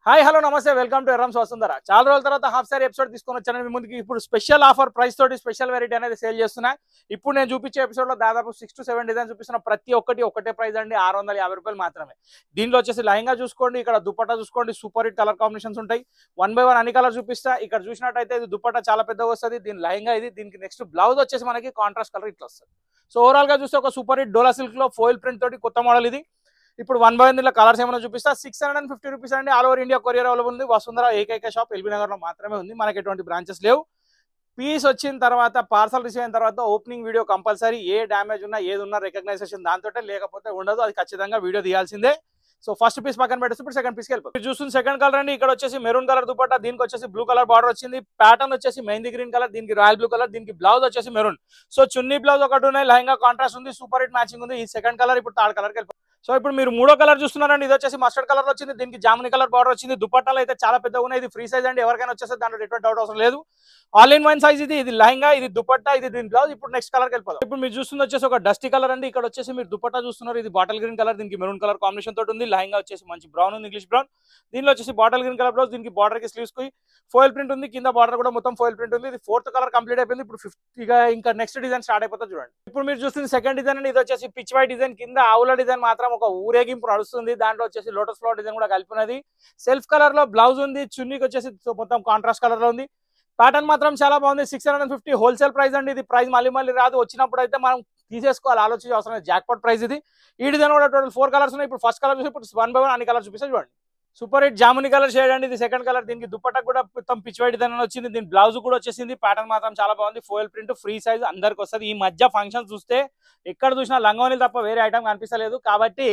Hi hello నమస్తే welcome to Errams Vasundhara. చాలా రోజుల తర్వాత హాఫ్ సారీ ఎపిసోడ్ తీసుకొని వచ్చాను మీ ముందుకి. ఇప్పుడు స్పెషల్ ఆఫర్ ప్రైస్ తోటి స్పెషల్ వెరైటీ అనేది సేల్ చేస్తున్నా. ఇప్పుడు నేను చూపించే ఎపిసోడ్ లో దాదాపు 6 to 7 డిజైన్ చూపిస్తున్న. ప్రతి ఒక్కటి ఒకటే ప్రైస్ అండి, 650 రూపాయలు మాత్రమే. దీనిలో వచ్చేసి లెహంగా చూసుకోండి, ఇక్కడ దుపట్టా చూసుకోండి, సూపర్ హిట్ కలర్ కాంబినేషన్స్ ఉంటాయి. 1 by 1 అన్ని కలర్ చూపిస్తా. ఇక్కడ చూసినట్టయితే ఇది దుపట్టా చాలా పెద్దగా వస్తుంది, దీని లెహంగా ఇది. దీనికి నెక్స్ట్ బ్లౌజ్ వచ్చేసి మనకి కాంట్రాస్ట్ కలర్ ఇట్లా వస్తుంది. సో ఓవరాల్ గా చూస్తే ఒక సూపర్ హిట్ డోలా సిల్క్ లో ఫోయిల్ ప్రింట్ తోటి కొత్త మోడల్ ఇది. ఇప్పుడు 1 by 1 దీనిలో కలర్స్ ఏమైనా చూపిస్తా. 650 రూపీస్ అండి. All over India courier available ఉంది. వసుంధర ఏకైక షాప్ ఎల్బీ నగర్ లో మాత్రమే ఉంది, మనకి ఎటువంటి బ్రాంచెస్ లేవు. పీస్ వచ్చిన తర్వాత పార్సల్ రిసీవ్ అయిన తర్వాత ఓపెనింగ్ వీడియో కంపల్సరీ. ఏ డ్యామేజ్ ఉన్నా ఏది ఉన్నా రికగ్నైజేషన్ దాంతో, లేకపోతే ఉండదు, అది ఖచ్చితంగా వీడియో తీయాల్సిందే. సో ఫస్ట్ పీస్ పక్కన పెట్టేసి ఇప్పుడు సెకండ్ పీస్కి వెళ్ళిపోతుంది. చూస్తుంది సెకండ్ కలర్ అండి. ఇక్కడ వచ్చేసి మెరూన్ కలర్ దుపట్టా, దీనికి వచ్చేసి బ్లూ కలర్ బార్డర్ వచ్చింది. ప్యాటర్న్ వచ్చేసి మెహందీ గ్రీన్ కలర్, దీనికి రాయల్ బ్లూ కలర్, దీనికి బ్లౌజ్ వచ్చేసి మెరూన్. సో చున్నీ బ్లౌజ్ ఒకటి ఉన్నాయి, లెహంగా కాంట్రాస్ట్ ఉంది, సూపర్ హిట్ మ్యాచింగ్ ఉంది. ఈ సెకండ్ కలర్ ఇప్పుడు థర్డ్ కలర్కి వెళ్ళిపోతుంది. సో ఇప్పుడు మీరు మూడో కలర్ చూస్తున్నారండి. ఇది వచ్చేసి మస్టర్డ్ కలర్ వచ్చింది, దీనికి జామునీ కలర్ బార్డర్ వచ్చింది. దుపట్టాలు అయితే చాలా పెద్దగా ఉన్నాయి, ఇది ఫ్రీ సైజ్ అండి, ఎవరికైనా వచ్చేసి దాంట్లో ఎటువంటి డౌట్ అవసరం లేదు. ఆల్ ఇన్ వన్ సైజ్ ఇది లెహంగా, ఇది దుపట్టా, ఇది దీని బ్లౌజ్. ఇప్పుడు నెక్స్ట్ కలర్కి వెళ్ళిపోతాం. ఇప్పుడు మీరు చూస్తుంది వచ్చేసి ఒక డస్టీ కలర్ అండి. ఇక్కడ వచ్చేసి మీరు దుపట్టా చూస్తున్నారు, ఇది బాటిల్ గ్రీన్ కలర్, దీనికి మెరూన్ కలర్ కాంబినేషన్ తోటి ఉంది. లెహంగా వచ్చేసి మంచి బ్రౌన్ ఉంది, ఇంగ్లీష్ బ్రౌన్. దీనిలో వచ్చేసి బాటిల్ గ్రీన్ కలర్ బ్లౌజ్, దీనికి బార్డర్ కి స్లీవ్స్ కి ఫోయిల్ ప్రింట్ ఉంది, కింద బార్డర్ కూడా మొత్తం ఫోయిల్ ప్రింట్ ఉంది. ఇది ఫోర్త్ కలర్ కంప్లీట్ అయిపోయింది. ఇప్పుడు ఇంకా నెక్స్ట్ డిజైన్ స్టార్ట్ అయిపోతుంది చూడండి. ఇప్పుడు మీరు చూస్తుంది సెకండ్ డిజైన్ అండి. ఇది వచ్చేసి పిచ్ వైట్ డిజైన్, కింద ఆవుల డిజైన్ మాత్రం ఒక ఊరేగింపు నడుస్తుంది. దాంట్లో వచ్చేసి లోటస్ ఫ్లవర్ డిజైన్ కూడా కలిపినది. సెల్ఫ్ కలర్ లో బ్లౌజ్ ఉంది, చున్నీకి వచ్చేసి మొత్తం కాంట్రాస్ట్ కలర్ లో ఉంది. ప్యాటర్న్ మాత్రం చాలా బాగుంది. 650 హోల్సేల్ ప్రైస్ అండి. ఇది ప్రైస్ మళ్ళీ రాదు, వచ్చినప్పుడు అయితే మనం తీసేసుకోవాలి, ఆలోచించి అవసరం లేదు. జాక్పాట్ ప్రైస్ ఇది. ఈ డిజైన్ కూడా టోటల్ 4 కలర్స్ ఉన్నాయి. ఇప్పుడు ఫస్ట్ కలర్ చూసి ఇప్పుడు 1 by 1 అన్ని కలర్ చూపిస్తే చూడండి. Super hit jamuni colour shade అండి, ఇది సెకండ్ కలర్. దీనికి దుపట్టా కూడా మొత్తం పిచ్ వైట్ డిజైన్ వచ్చింది, దీని బ్లౌజ్ కూడా వచ్చేసింది. ప్యాటర్న్ మాత్రం చాలా బాగుంది, ఫోయిల్ ప్రింట్, ఫ్రీ సైజ్, అందరికి వస్తుంది. ఈ మధ్య ఫంక్షన్ చూస్తే ఎక్కడ చూసినా లంగోనీలు తప్ప వేరే ఐటమ్ కనిపిస్తలేదు. కాబట్టి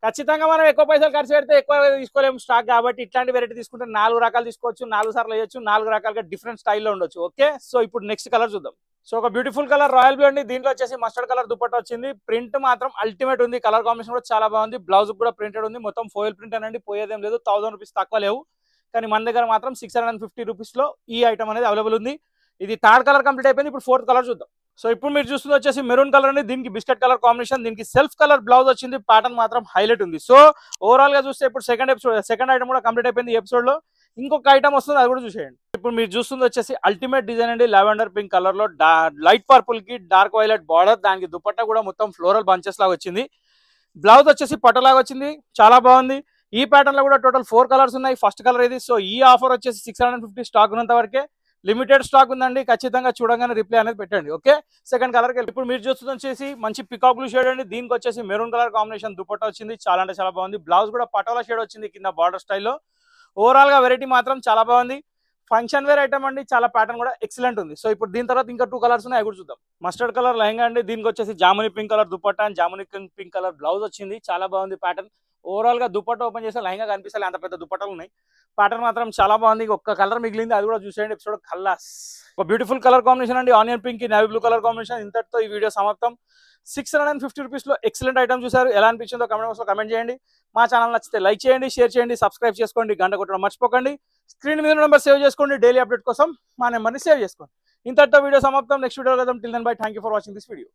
ఖచ్చితంగా మనం ఎక్కువ పైసలు ఖర్చు పెడితే ఎక్కువ తీసుకోలేము స్టాక్. కాబట్టి ఇట్లాంటి వెరైటీ తీసుకుంటే 4 రకాలు తీసుకోవచ్చు, 4 సార్లు వేయచ్చు, 4 రకాలుగా డిఫరెంట్ స్టైల్లో ఉండొచ్చు. ఓకే, సో ఇప్పుడు నెక్స్ట్ కలర్ చూద్దాం. సో ఒక బ్యూటిఫుల్ కలర్ రాయల్ బ్లూ అండి. దీంట్లో వచ్చేసి మస్టర్డ్ కలర్ దుపట్టా వచ్చింది. ప్రింట్ మాత్రం అల్టిమేట్ ఉంది, కలర్ కాంబినేషన్ కూడా చాలా బాగుంది. బ్లౌజ్ కూడా ప్రింటెడ్ ఉంది, మొత్తం ఫోయిల్ ప్రింట్ అనండి, పోయేదేం లేదు. 1000 రూపీస్ తక్కువ లేవు, కానీ మన దగ్గర మాత్రం 650 రూపీస్ లో ఈ ఐటమ్ అనేది అవైలబుల్ ఉంది. ఇది థర్డ్ కలర్ కంప్లీట్ అయిపోయింది. ఇప్పుడు ఫోర్త్ కలర్ చూద్దాం. సో ఇప్పుడు మీరు చూస్తుంది వచ్చేసి మెరూన్ కలర్ అండి, దీనికి బిస్కెట్ కలర్ కాంబినేషన్, దీనికి సెల్ఫ్ కలర్ బ్లౌజ్ వచ్చింది. ప్యాటర్న్ మాత్రం హైలైట్ ఉంది. సో ఓవరాల్ గా చూస్తే ఇప్పుడు సెకండ్ ఐటమ్ కూడా కంప్లీట్ అయిపోయింది. ఈ ఎపిసోడ్ లో ఇంకొక ఐటమ్ వస్తుంది, అది కూడా చూసేయండి. ఇప్పుడు మీరు చూస్తుంది వచ్చేసి అల్టిమేట్ డిజైన్ అండి, లావెండర్ పింక్ కలర్ లో లైట్ పర్పుల్ కి డార్క్ వైలెట్ బార్డర్, దానికి దుపట్టా కూడా మొత్తం ఫ్లోరల్ బంచెస్ లాగా వచ్చింది. బ్లౌజ్ వచ్చేసి పట్టులాగా వచ్చింది, చాలా బాగుంది. ఈ ప్యాటర్న్ లో కూడా టోటల్ 4 కలర్స్ ఉన్నాయి. ఫస్ట్ కలర్ ఇది. సో ఈ ఆఫర్ వచ్చేసి 650 స్టాక్ ఉన్నంత వరకే, లిమిటెడ్ స్టాక్ ఉందండి. ఖచ్చితంగా చూడగానే రిప్లై అనేది పెట్టండి. ఓకే, సెకండ్ కలర్ కి ఇప్పుడు మీరు చూస్తుంది వచ్చేసి మంచి పికాక్ బ్లూ షేడ్ అండి. దీనికి వచ్చేసి మెరూన్ కలర్ కాంబినేషన్ దుపట్టా వచ్చింది, చాలా అంటే చాలా బాగుంది. బ్లౌజ్ కూడా పటోలా షేడ్ వచ్చింది, కింద బార్డర్ స్టైల్లో. ఓవరాల్ గా వెరైటీ మాత్రం చాలా బాగుంది. ఫంక్షన్ వేర్ ఐటమ్ అండి, చాలా ప్యాటర్న్ కూడా ఎక్సలెంట్ ఉంది. సో ఇప్పుడు దీని తర్వాత ఇంకా 2 కలర్స్ ఉన్నాయి, అవి కూడా చూద్దాం. మస్టర్డ్ కలర్ లెహంగా అండి, దీనికి వచ్చేసి jamuni pink colour dupatta and jamuni pink colour blouse వచ్చింది, చాలా బాగుంది ప్యాటర్న్. ఓవరాల్ గా దుపట్టా ఓపెన్ చేస్తే లెహంగా కనిపిస్తాయి, అంత పెద్ద దుపట్టాలు ఉన్నాయి. ప్యాటర్న్ మాత్రం చాలా బాగుంది. ఒక్క కలర్ మిగిలింది, అది కూడా చూసేయండి ఎపిసోడ్ కల్లాస్. ఒక బ్యూటిఫుల్ కలర్ కాంబినేషన్ అండి, onion pink navy blue colour combination. ఇంతటితో ఈ వీడియో సమాప్తం. 650 రూపీస్ లో ఎక్సలెంట్ ఐటమ్ చూసారు. ఎలా అనిపించిందో కామెంట్ బాక్స్ లో కమెంట్ చేయండి. మా ఛానల్ నచ్చితే లైక్ చేయండి, షేర్ చేయండి, సబ్స్క్రైబ్ చేసుకోండి, గంట కొట్టడం మర్చిపోకండి. స్క్రీన్ మీద నెంబర్ సేవ్ చేసుకోండి, డైలీ అప్డేట్ కోసం మా నెంబర్ని సేవ్ చేసుకోండి. ఇంతటితో వీడియో సమాప్తం. నెక్స్ట్ వీడియో కలుద్దాం. Till then bye, thank you for watching this video.